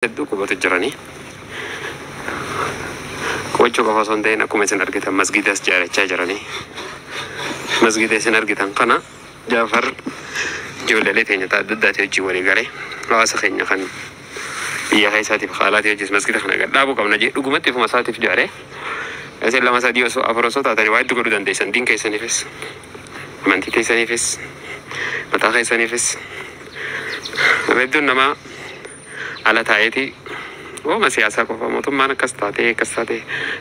Hedduu qubatu jiranii qubachuu qofa osoo hin ta'in akkuma isin argitan masgiidas ijaarachaa jiranii. Masgiida isin argitan kana Jaafar ijoollee teenya adda addaati wajjin walii galee hawaasa keenya kan biyya keessaatiif haalaatii wajjin masgiida kana gadhaabuu qabna jedhe dhugumatti ifuma isaatiif ijaaree isin lama sadii osoo afur osoo taatanii waa hedduu godhuu dandeessan diin keessaniifis amantii keessaniifis mataa keessaniifis hedduun namaa ala taa'eeti ooma siyaasaa qofa mootummaan akkas taatee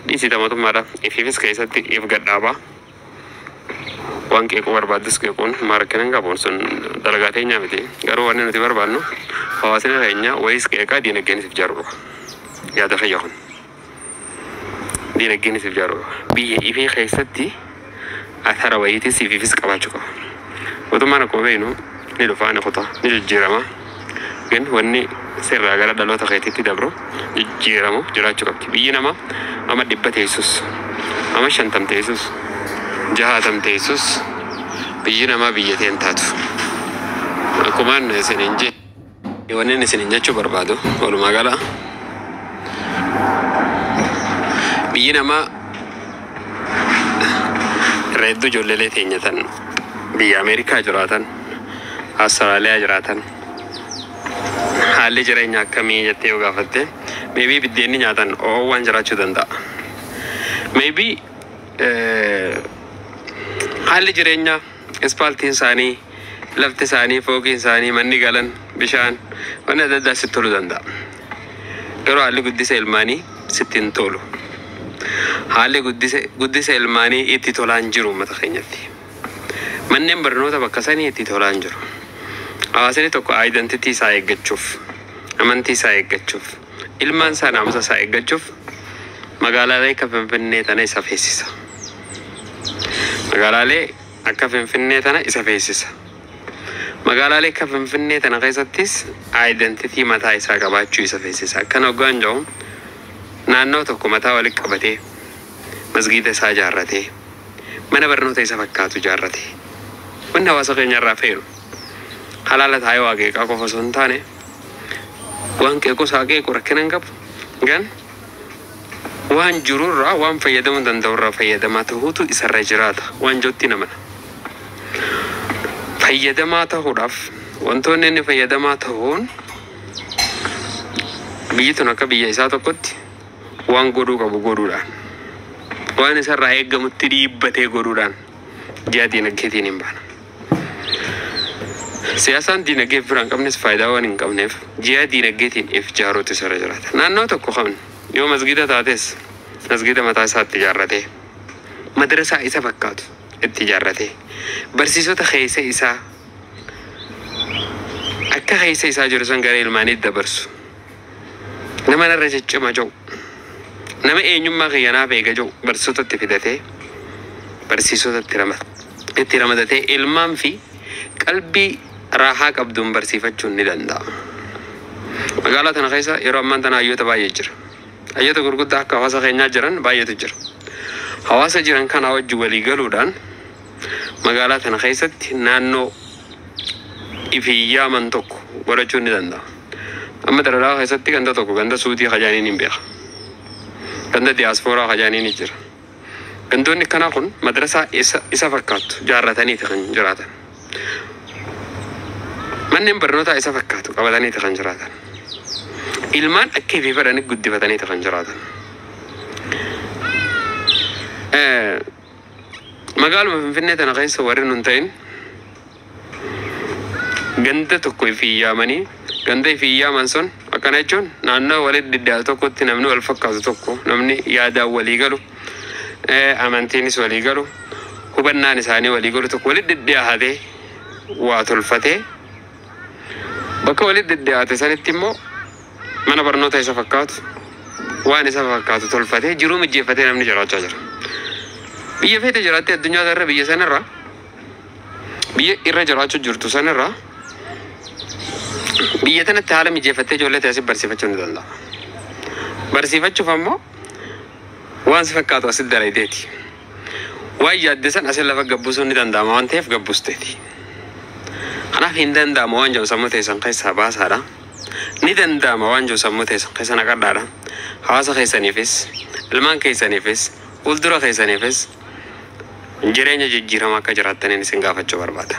dhiisita mootummaadha ifiifis keessatti if gadhaabaa waan qeequu barbaaddus qeequun maarakkinen qabuun sun dalagaa teenyaa miti garuu wanni nuti barbaannu hawaasni keenya wayis qeeqaa diinagdeenisiif ijaarudha yaada fayyaa kun diinagdeenisiif ijaarudha biyya ifee keessatti athara wayiitis ifiifis qabaachuu qaba mootummaan akkuma beeknu ni dhufaa ni kutaa ni jijjiirama gen wanni sirraa gara dhaloota keetiitti dabru jijjiiramu jiraachuu qabdi. Biyyi namaa ama 100 teessus ama 50 teessus 60 teessus biyyi namaa biyya ta'een taatu. Akkumaan isiniin jedhe wanni isiniin jechuu barbaadu walumaa gala biyyi namaa reedduu ijoollee teenya tan biyya Ameerikaa jiraatan Austraaliyaa jiraatan haalli jireenya akkamii jettee yoo gaafatte maybe biddeenni nyaatan waan jiraachuu danda'a. Maybe haalli jireenya ispaaltiin isaanii lafti isaanii fooqiin isaanii manni galan bishaan wanni adda addaa sitti toluu danda'a. Garuu haalli guddisa ilmaanii sitti hin tolu. Haalli guddisa ilmaanii itti tolaan jiru uummata keenyatti. Manneen barnoota bakka sanii itti tolaan jiru. Hawaasni tokko identity isaa eeggachuuf amantii isaa eeggachuuf ilmaan isaa naamusa isaa eeggachuuf magaalaalee akka Finfinnee tana isa feesisa. Magaalaalee akka Finfinnee tana isa feesisa. Magaalaalee akka Finfinnee tana keessattis identity mataa isaa qabaachuu isa feesisa. Akkana hoggaan jiru naannoo tokko mataa walitti qabatee masgiida isaa ijaarratee mana barnoota isa fakkaatu ijaarratee wanni hawaasa keenya irraa feeru halala taa'ee waa qeeqaa qofa osoo hin taane waan qeequu isaa qeequ rakkina hin qabu gan waan jirurraa waan fayyadamuu danda'urraa fayyadamaa ta'uutu isarra jiraata waan jootti namana fayyadamaa ta'uudhaaf wantoonni inni fayyadamaa ta'uun biyyi tun akka biyya isaa tokkotti waan godhuu qabu godhuudhaan waan isarraa eeggamutti dhiibbatee godhuudhaan ji'a diinagdeetiin hin baana. Siyaasaan diinagdee biraan qabnes faayidaa waan hin qabneef ji'a diinagdeetiin if ijaaruutu isarra jiraata. Naannoo tokko qabnu yoo masgiida taates masgiida mataa isaatti ijaarratee madrasaa isa fakkaatu itti ijaarratee barsiisota keessa isaa akka keessa isaa jiru san gara ilmaaniitti dabarsu nama narra ciccima jiru nama eenyummaa kiyyanaaf eega jiru barsiisotatti fidatee barsiisotatti itti ramadatee ilmaan fi qalbii raahaa qabduun barsiifachuun ni danda'a. Magaalaa tana keessa yeroo ammaan tana hayyoota baay'ee jira. Hayyoota gurguddaa akka hawaasa keenyaa jiran baay'eetu jira. Hawaasa jiran kana wajjin walii galuudhaan magaalaa tana keessatti naannoo ifiyyaman tokko godhachuun ni danda'a. Amma daldalaa keessatti ganda tokko ganda suutii hajaaniin hin beeka. Ganda diyaaspooraa hajaaniin ni jira. Gandoonni kanaa kun madrasaa isa fakkaatu ijaarrataniiti kan jiraatan. Manneen barnootaa isa fakkaatu qabataniiti kan jiraatan. Ilmaan akka ifii fedhanii guddifataniiti kan jiraatan. Magaaluma Finfinnee tana keessa warri nun ta'in ganda tokko ifii yaamanii ganda ifii yaaman sun akkana jechuun naannoo walitti diddaa tokkotti namni wal fakkaatu tokko namni yaadaan walii galu amantiinis walii galu hubannaan isaanii walii galu tokko walitti diddaatee waa tolfatee bakka walitti diddaate sanitti immoo mana barnoota isa fakkaatu waan isa fakkaatu tolfatee jiruu mijjeeffatee namni jiraachaa jira. Biyya feete jiraattee addunyaa irra biyya sanarraa biyya irra jiraachuu jirtu sanarraa biyya tanatti haala mijjeeffattee ijoollee ta'e asii barsiifachuu ni danda'a. Barsiifachuuf ammoo waan si fakkaatu asitti dalateeti. Waan yaadde san asii lafa gabbuusuu ni danda'ama waan ta'eef gabbuusteeti. Kanaaf hin danda'amu waan jedhu sammuu teessan keessaa baasaadha. ندن دام وانجو سموتة كيسنا كردارا حواسا كيسانيفس المان كيسانيفس ولدرا كيسانيفس جرينيا جيرا ما كجراتني نسنغافة جوارباتا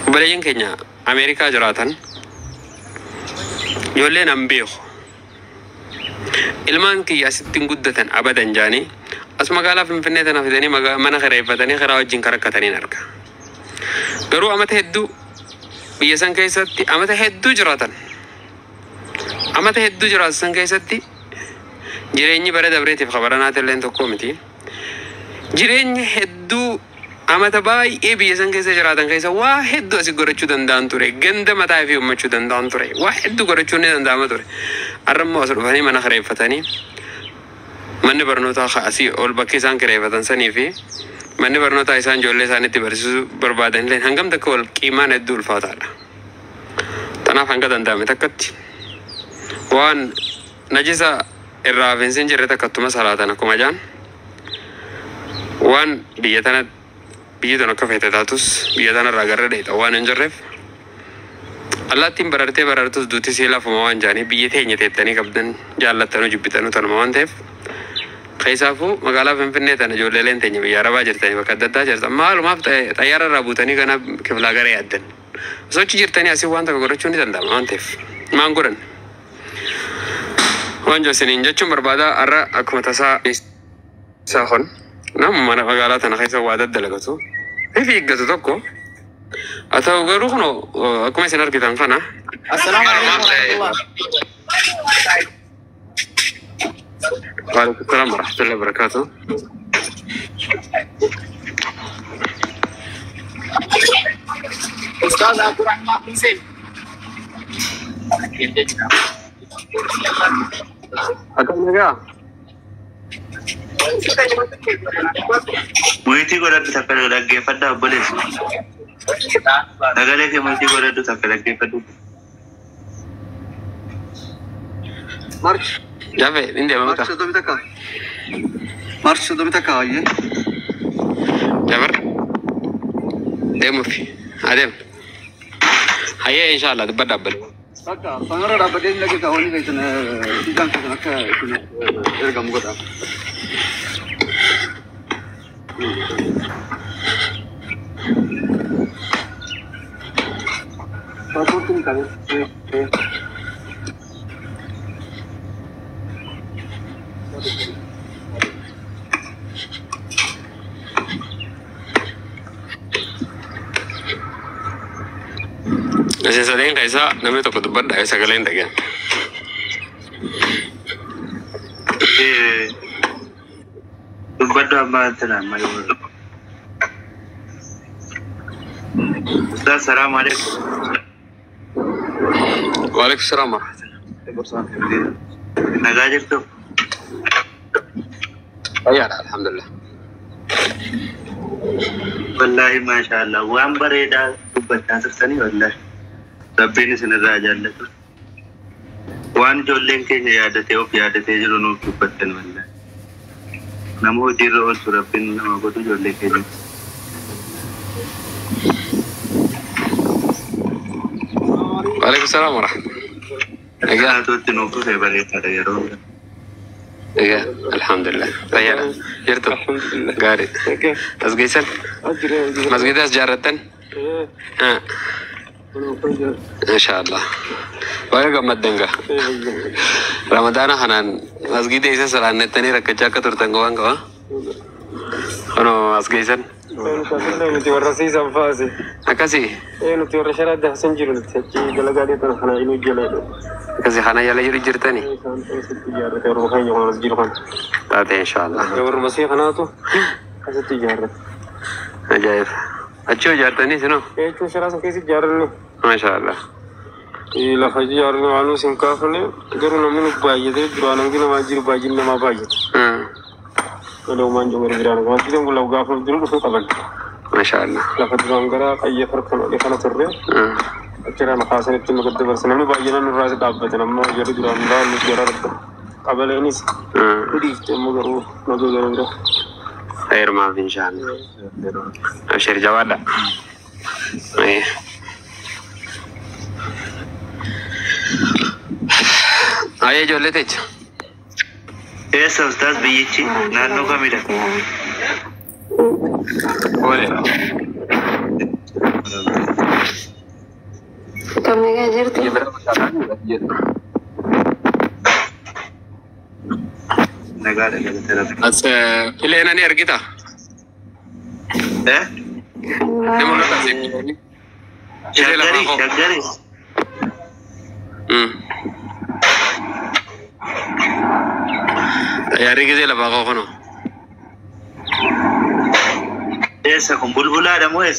بلين كينيا أمريكا جراتن يولين أمبيو المان كي يستين قدتن أبدا جاني أسمع قالا في فنيتنا في دني ما خريفتني خراج جين كركتني نركا قرو أما تهدو بيسان كيستي أما تهدو جراتن أما تهدو جراتن كيستي جريني برد أبريتي في خبرنا تلين تقومتي جريني هدو أما تباي إيه بيسان كيسة جراتن كيسة واحد دو أسي قرچو دندان توري جند متاعي في أمچو دندان توري واحد دو قرچو دندان توري أرم وصل فاني ما خريفتني من برنوتا خاصي أول بكي سان كريفتن سني في من برنوتا إنسان جولة ساني تبرسو بربادن لين هنگم تقول كيمان الدول فاتالا تنا فانك دندام تكتي وان نجسا الرافين سنجرة تكتما سالاتنا كمجان وان بيتنا كفيت تاتوس بيتنا راجر ده وان انجرف الله تيم برارتوس دوتي سيلا فموان جاني بيته نيتتني كبدن جالتنو جبتنو تنموان تف خيسافو مقالا فنفنة تنا جوللين تني بيارا باجرتني وكدتا جرتا مالو ما تيارا رابوتني كنا كفلا غري أدن سوتش جرتني أسي وان تكورچوني تندام وان تف ما انقرن وان جو سنين جتشم بربادا أرى أكو متسا ساخن نعم ما مقالا تنا خيسا وادد دلقتو في يقتو تكو أتاو غروخنو أكو ما سنر كتان خنا السلام عليكم ورحمة الله. وعليكم السلام ورحمة الله وبركاته. أستاذ عبد الرحمن حسين. أكمل Multi gola tu takkan lagi pada boleh. Agaknya ke multi gola tu takkan lagi pada. March. جافي عندي ما March sudah minta kah? March sudah minta kah ya? جابر ديمو في هذا هيا إن شاء الله تبدأ بل Kaka, pangaran apa dia lagi kau ni macam tidak kena kena ergam gota. Pasal tu kan? Nasi sadeng kaisa namanya toko tempat dah segala yang tak Tu pada apa terang malu. Assalamualaikum. Waalaikumsalam. Nagajer tu. Ya, alhamdulillah. Wallahi masya Allah. Wan bereda tu baca tersani wallahi. Tapi ni sebenarnya jalan tu. Wan joleng ke ni ada teo pi ada teo jono tu baca wallahi. Namo diro surapin nama ko tu joleng ke ni. Waalaikumsalam warahmatullahi. Agak tu tino ko saya balik ada ya ro. Iya, alhamdulillah. Saya jirtu. Gari. Asgisan. Masjidnya sejaratan. Insyaallah. Baik gamat dengga. Ramadan hanan masjidnya isa selanet tani rakja ka turtanggoan ko. Ano asgisan? nuti warasi sanfasi. Akasi. Nuti warashara dah sanjiru nuti galagadi tan khana inu jelado. Kasi hana yala yuri jirtani. Tijara terus kan yang harus jirukan. Tadi insyaallah. Yang masih khana tu. Asal tijara. Ajaib. Acho jartani sino. Itu syarah sakit tijara ni. Masyaallah. Ila haji jarno anu singkafne. Garu namun bayar deh. Dua nanggi nama jiru bayar nama bayar. Kalau manjung bergerak, macam tu kalau gafur dulu tu kapan? Masyaallah. Lepas tu angkara ayah perkara dia kana terre. Akhirnya makasih itu nak kita bersama ni bagian anu rasa dapat, nama jadi dulu anda ni jarak tu. Kabel ini, jadi cuma garu nak garu. Khair maaf insyaallah. Abshir jawada. أيه جولتك إيش أستاذ بيجي نانو كميدا ولا كم جرت نقال نقال بس اللي أنا نرجعها إيه نمر تاسيب شجري يا رجال لا باقو خنو إيش أكون بلبلا ده مو إيش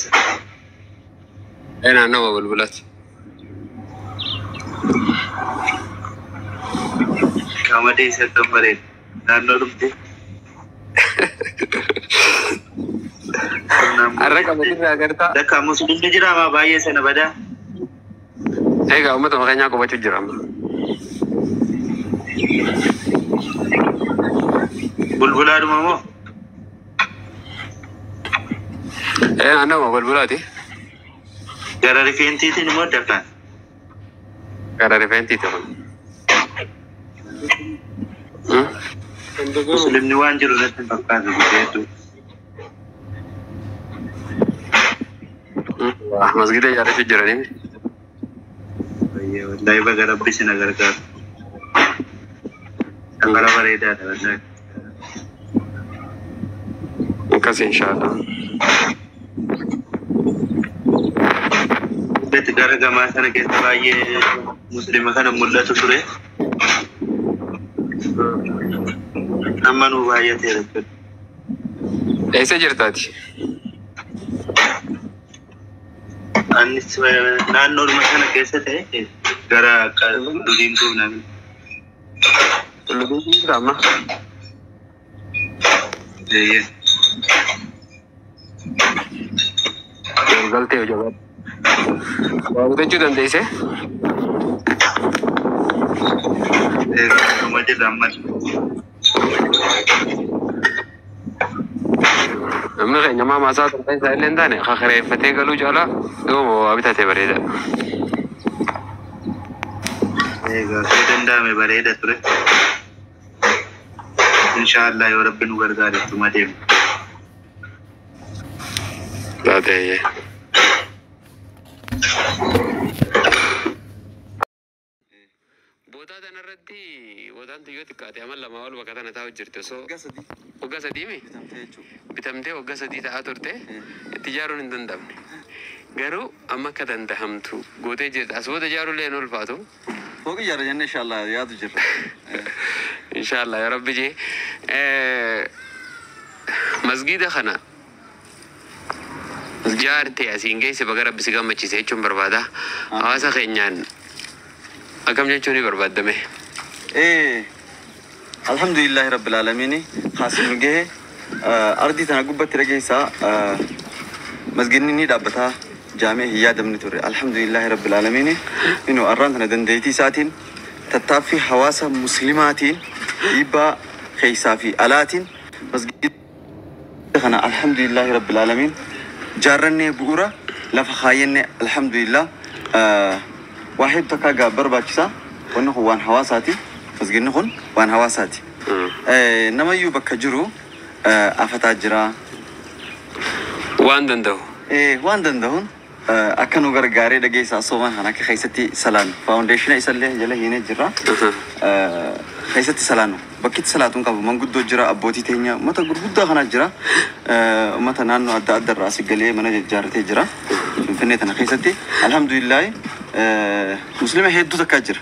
أنا نوع بلبلات كمادي سيتمبرين نانو ربتي الرقم اللي أقرأته ده كم مسلم بيجرا ما بايه سنة بدا هيك أمة مكانnya aku baca jeram بلبلا ده مامو أنا mau bulbulati gara rifenti itu nimo dakan karena reventi tuh muslim ni wanjir udah tempat begitu wah masjid ya ada sejarah ini iya wallahi bagara bisi nagar ka angala bareda da wallahi kasih insyaallah bet gara gama sana ke tabaye muslim kana mullatu ture amanu baye tere ऐसे जरता थी anis naannoo sana keessa ta'e gara dudiimtuu namni lebih drama गलती हो जाएगा बहुत अच्छी धंधे से मुझे दामन हमने कहीं जमा मासा तो कहीं साइड लेंदा ने खखरे फतेह गलू जाला वो अभी था बरेदा denda में बरेदा तुरे इंशाअल्लाह या रब्बी नु गरगारे तुम्हारे बात है ये बोता दनरती बोता तो युद्ध का ते हमारे लमावल वक़्त ना था उज्जरते सो उग्गा सदी में बितमते उग्गा सदी था आतुरते तिजारों ने दंडम गरु अम्मा का दंड हम थू गोते जित असवो तिजारों ले नूल पातो हो गया यार इंशाल्लाह याद उज्जर इंशाल्लाह या रब्बी जी मस्जिद खाना جارتي أسينجي سبعة ربي سكام مچيسه چون بربادا آسا خينيان أكمل چوني برباد دمه الحمد لله رب العالمين خاصم جه أرضي تناقب بترجع سا مسجدني دابتها جامع هي دمني توري الحمد لله رب العالمين إنه أرانتنا دنديتي ساتين تتافي حواس مسلماتين يبا خيسافي آلاتين مسجد خنا الحمد لله رب العالمين جارني بورا لفخايني الحمد لله واحد تكا برباكسا ونه هو وان حواساتي مسجدنا هون وان حواساتي نما يوبك جرو أفتاجرا وان دندو وان دندهون أكنو غرغاري دقي ساسوما هنا كخيستي سلام فاونديشن يسلي جله هنا جرا خيستي سلانو بكيت سلاتون كابو منقدو جرا أبوتي تينيا متى قرقودا هنا جرا متى نانو أدى الرأس قليه من جارتي جرا فنيتنا خيستي الحمد لله مسلمة هيدو تكاجر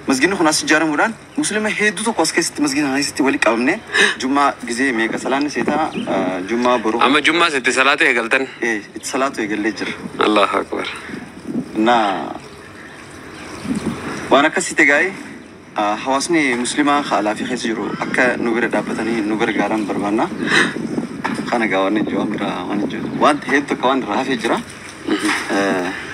مسجدنا خناس جارم وران مسلمة هيدو تقاس كيست مسجدنا هاي ستي ولي كامنة جمعة جزء ميكا سلانة سيتا جمعة برو أما جمعة ستة صلاة يقلتن صلاة يقل جر الله أكبر نا وانا كسيت جاي حواسني مسلمة خالا في خيس جرو أكا نوبر دابتني نوبر جارم بربانا خانا جواني جو أمرا واني جو وان هيدو كوان رافي جرا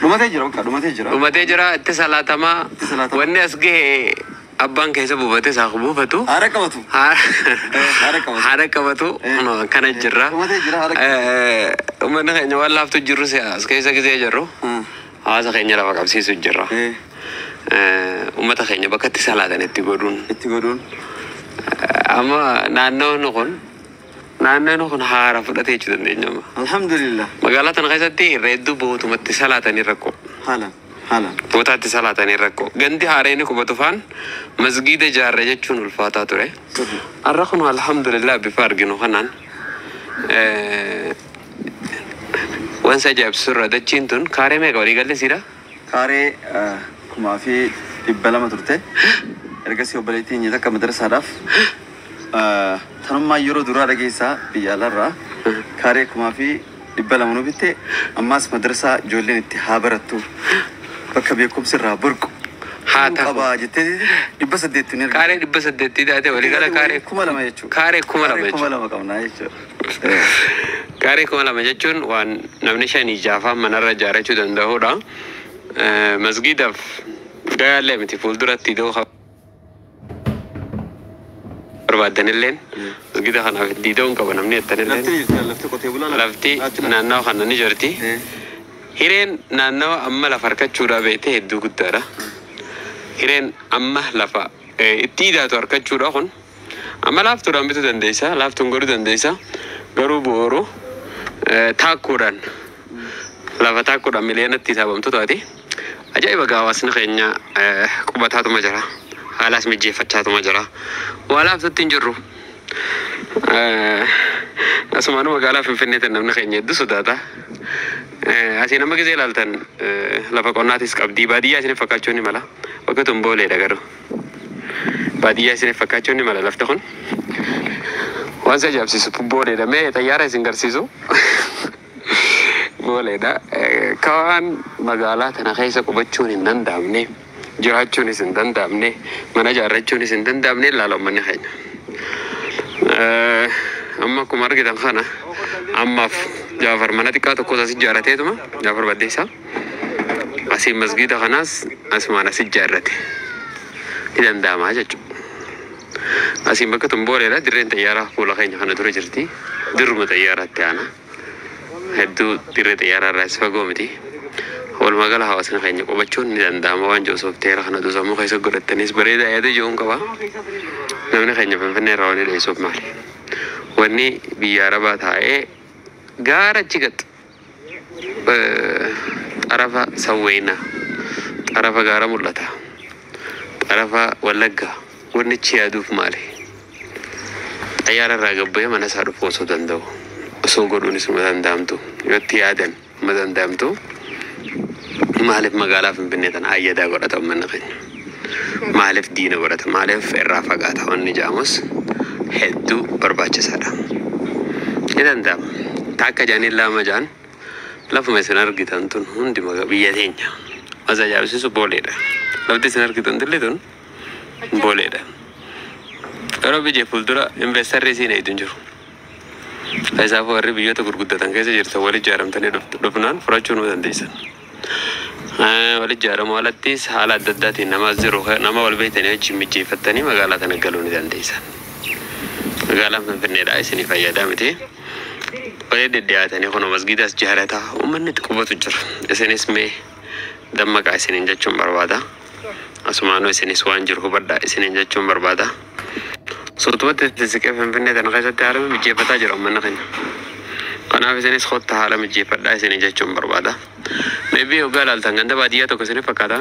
rumah tejera bukan rumah tejera اتصالات ما والناس جه أبان كيسة بوبته ساقبو فتو حركة بتو كان الجرا ومن هنا والله فتو جرو سياس كيسة كيسة جرو هذا خيني لا بقى بسيس الجرا ummata keenya bakka itti salaatan itti godhuun. Amma naannoon kun haara fudhatee jiru dandeenya. Alhamdulillah. Magaalaa tana keessatti reedduu bootumatti salaatanii rakkoo. Haalan. Bootaatti salaatanii rakkoo. Gandi haareen qubatu faan masgiida ijaarre jechuun ulfaataa ture. Har'a kun alhamdulillah bifa arginu kanaan wansa ajaa'ibsiisu irra dachiin tun kaaree meeqa walii galleesiidha? Kaaree 2,200 turte. Ergasii obboleettiin inni takka madrasaadhaaf tanummaa yeroo duraa dhageessaa biyya alaarraa kaaree 2,200 nu bitte ammaas madrasaa ijoolleen itti haa barattu bakka beekumsi irraa burqu haa ta'u jettee 800 ni kaaree 800 taate walii gala kaaree 2,000 jechuudha. Kaaree 2,000 qabnaa jechuudha. Kaaree 2,000 jechuun waan namni 5 jaafaa manarra ijaarrachuu danda'udha. Masgiidaaf gayaallee miti fuulduratti idoo barbaadanilleen masgiida kanaaf diidoon qaba namni jettanilleen lafti naannawa kana ni jirti. Hireen naannawa amma lafa harkachuudhaa beekte hedduu guddaadha. Hireen amma lafa itti idaatu harkachuudha kun amma laaftuudhaan bituu dandeessa laaftuun godhuu dandeessa garuu bu'uuru taakkuudhaan lafa taakkuudhaan miliyoonatti isaabamtu taati. Ajaa'iba hawaasni keenya qubataatuma jira. Haalaas mijeeffachaatuma jira. Waa laaftutti hin jirru. Asumaanuu magaalaa Finfinneetiin namni keenya hedduu sodaata. Asii nama gisee ilaaltan lafa qonnaatis qabdii baadiyyaa isin fakkaachuu ni mala. Bakka tun booleedha garuu. Baadiyyaa isin fakkaachuu ni mala lafti kun. Waan isa ajaa'ibsiisu booleedha. Mee xayyaara isin garsiisu. Booleedha. Kawaan magaalaa kana keessa qubachuun hin danda'amne. Jiraachuunis hin danda'amne. Mana ijaarrachuunis hin danda'amne ilaalaa uummanni keenya. Amma akkuma argitan kana ammaaf Jaafar mana xiqqaa tokko as ijaarrateetuma Jaafar Baddeessaa asii masgiida kanaas asumaan as ijaarrate ni danda'ama jechuudha. Asiin bakka tun booleedha dirreen xayyaaraa fuula keenya kana dura jirti. Dirruma xayyaaraatti aana hedduu dirree xayyaaraa irraa fagoo miti. Walumaa gala hawaasni keenya qubachuun ni danda'ama waan Joosoof Teera kana duusamuu keessa godhattanis bareeda yaada jiruun qaba. Namni keenya Finfinnee irraa wani dheessuuf maali? Wanni biyya Arabaa taa'ee gaara achi gaxu xarafa Sawweenaa xarafa gaara mul'ata xarafa Wallaggaa wanni achi yaaduuf maali? Xayyaara irraa gabbee mana isaa dhufuu osoo danda'u osoo godhuunis ma danda'amtu yoo itti yaadan ma danda'amtu maaliif magaalaa Finfinnee tana ayyadaa godhata uummanni keenya? Maaliif diina godhata? Maaliif irraa fagaata? Wanni jaamus hedduu barbaachisaadha. Ni danda'ama. Takka jaaniin lama jaan lafuma isin argitan tun hundi biyya teenya. Masa ajaa'ibsiisu booleedha. Lafti isin argitan tillee tun booleedha. Yeroo biyya fuuldura investarrii siin eeyituun jiru. Faayisaa warri biyyoota gurguddatan keessa jirtan wal ijaaramtanii dhufnaan furachuu nu dandeessan. Wal ijaaramu alattis haala adda addaatiin nama wal beektanii wajjin mijeeffattanii magaalaa kana galuu ni dandeessan. Magaalaan Finfinneedhaa isinii fayyadaa miti. Walee deddeebi'atanii kun masgiidaas jaalataa uummanni qubatu jira. Isinis mee dammaqaa isiniin jechuun barbaada. Asumaanuu isinis waan jiru hubadhaa isiniin jechuun barbaada. Suurtumatti siqee Finfinnee tana keessatti haala mijeeffataa jira uummanni keenya. Kanaaf isinis kotta haala mijeeffadhaa isiniin jechuun barbaada. Meebii hoggaa ilaaltan ganda baadiyyaa tokko isiniif fakkaata.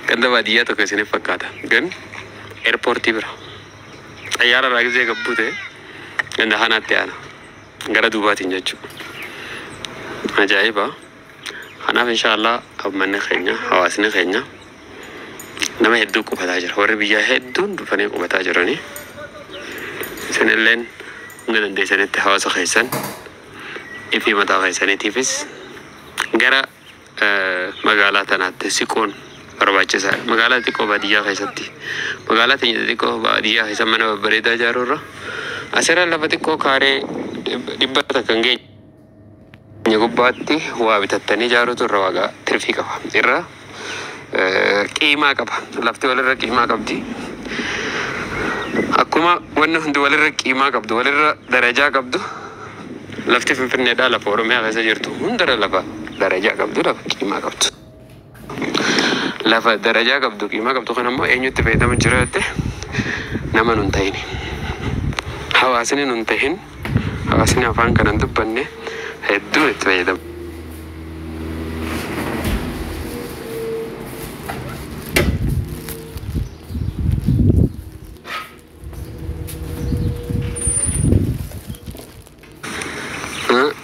Ganda baadiyyaa tokko isiniif fakkaata. Gan eerpoortii bira. Xayyaara irraa gisee gabbuu ta'e ganda kanaatti aana. Gara duubaatiin jechuudha. Ajaa'iba. Kanaaf inshaallah uummanni keenya hawaasni keenya nama hedduu qubataa jira. Warri biyyaa hedduun dhufanii qubataa jiranii. Isinilleen hanga dandeessanitti hawaasa keessan ifi mataa keessaniitiifis gara magaalaa tanaatti siquun barbaachisaa. Magaalaa xiqqoo baadiyyaa keessatti magaalaa teenya xiqqoo baadiyyaa keessa mana babbareedaa ijaaruurra asirra lafa xiqqoo kaaree 100 kan geenye gubbaatti waa bitattanii ijaaruutu irra waagaa tirfii qaba. Irra qiimaa qaba. Lafti walirra qiimaa qabdi. Akkuma wanni hundi walirra qiimaa qabdu walirra darajaa qabdu. Lafti Finfinneedhaa lafa Oromiyaa keessa jirtu hundarra lafa darajaa qabdu lafa qiimaa qabdu. lafa darajaa qabdu qiimaa qabdu kan ammoo eenyutti fayyadamu jira jette nama nun ta'ini hawaasni nun ta'in hawaasni afaan kanan dubbanne hedduu itti fayyadamu.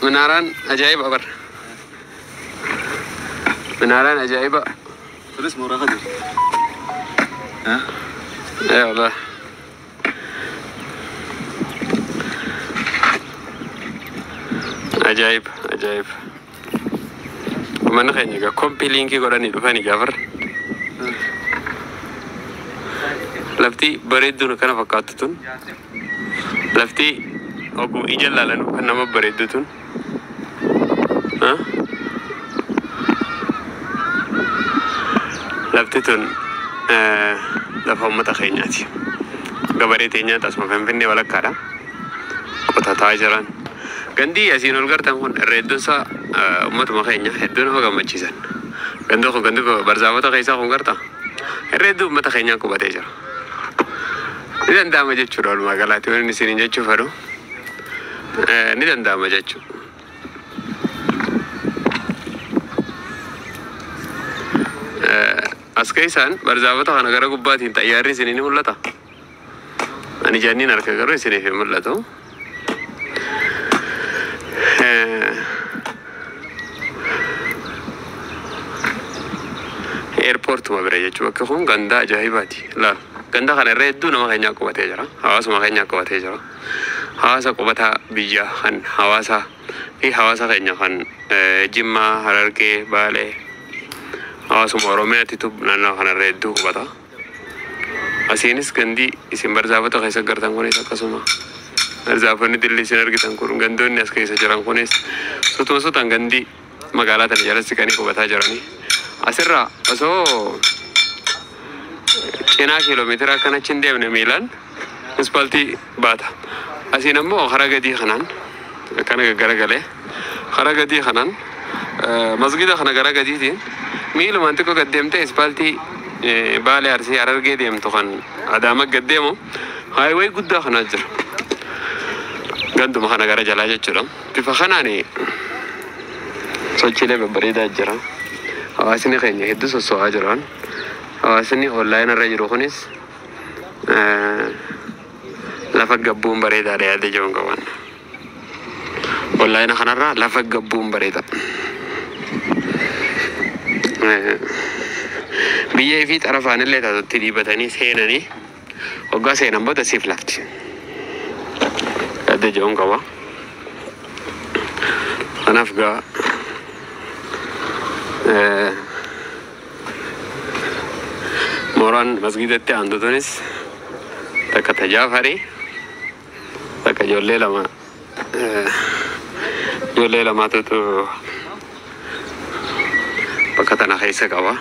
Menaraan ajaib apa? Menaraan ajaib. Terus murah kan? Hah? Ya Allah. Ajaib, ajaib. Mana kayaknya gak kompiling ki koran itu kan gafar. Lafti bereddu kana fakkaatu tun. Lafti ogu ijal lalanu kan nama bereddu tun. Lafti tun lafa ummata keenyaati. Gabaree teenyaa tasuma Finfinnee walakkaadha. Qotataa jiran. Gandi asiin ol gartan kun hedduun isaa ummatuma keenya hedduu nama gammachiisan. Gandi kun barzaafota keessaa kun garta. Hedduu ummata keenyaa qubatee jira. Ni danda'ama jechuudha walumaa galaatti waan isin jechuu fedhu. Ni danda'ama jechuudha. As keessaan barzaafota kana gara gubbaatiin xayyaarri isin ni mul'ata. Ani jaaniin harka garuu isiniif hin mul'atu. Airport ma bira jechuudha bakka kun ganda ajaa'ibaati. La ganda kana irra hedduu nama keenyaa qubatee jira. Hawaasuma keenyaa qubatee jira. Hawaasa qubataa biyya kan hawaasa fi hawaasa keenya kan Jimmaa, Harargee, Baalee hawaasuma Oromiyaatitu naannoo kana irra hedduu qubata. Asiinis gandi isin barzaafota keessa gartan kunis akkasuma. Barzaafonni dilli isin argitan kun gandoonni as keessa jiran kunis sutuma sutaan gandi magaalaa tana jalatti kan qubataa jiranii. Asirraa osoo cinaa kiiloomeetira akkana achi hin deemne miilaan municipaaltii baata. Asiin ammoo karaa gadii kanaan akkana garagalee karaa gadii kanaan masgida kana gara gadiitiin miilumaan xiqqoo gad deemtee municipaaltii Baalee Arsii Harargee deemtu kan Adaama gad deemu haayiwee guddaa kanaa jira. Ganduma kana gara jalaa jechuudha. Bifa kanaan sochiilee babbareedaa jira. Hawaasni keenya hedduu soso'aa jiran. Hawaasni onlaayinii irra jiru kunis lafa gabbuun bareedaadha yaadde jiruun qaban. Onlaayinii kanarraa lafa gabbuun bareeda. Biyyee fi xarafaan illee taatutti dhiibatanii seenanii waggaa seenan booda siif lafti. Yaadde jiruun qaba. Kanaaf gaa mooraan masgidatti aantutunis takka tajaafarii takka ijoollee lamaatutu bakka tana keessa qaba.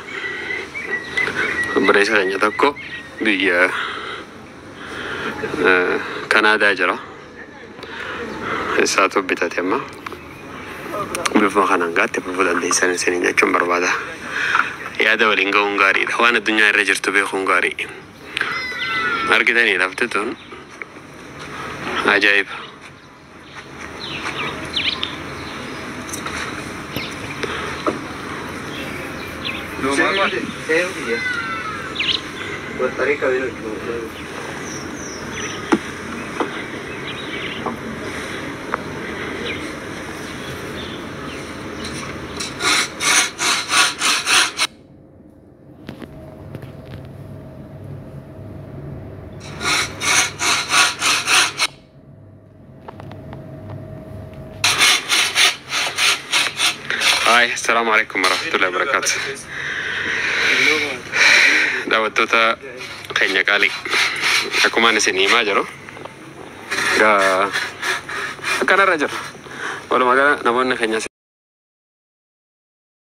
Obboleessa keenya tokko biyya Kanaadaa jira. Isaatu bitate amma. Bifuma kanaan gaatti bifuu dandeessan isin jechuun barbaada. Yaada waliin ga'uun gaariidha. Waan addunyaa irra jirtu beekuun gaarii. Argitanii lafti tun ajaa'iba. السلام عليكم ورحمة الله وبركاته. دعوتوتا خينيا كالي. Aku mana sini majaro. Ga. Karena rajar. Walau magana namun khaynya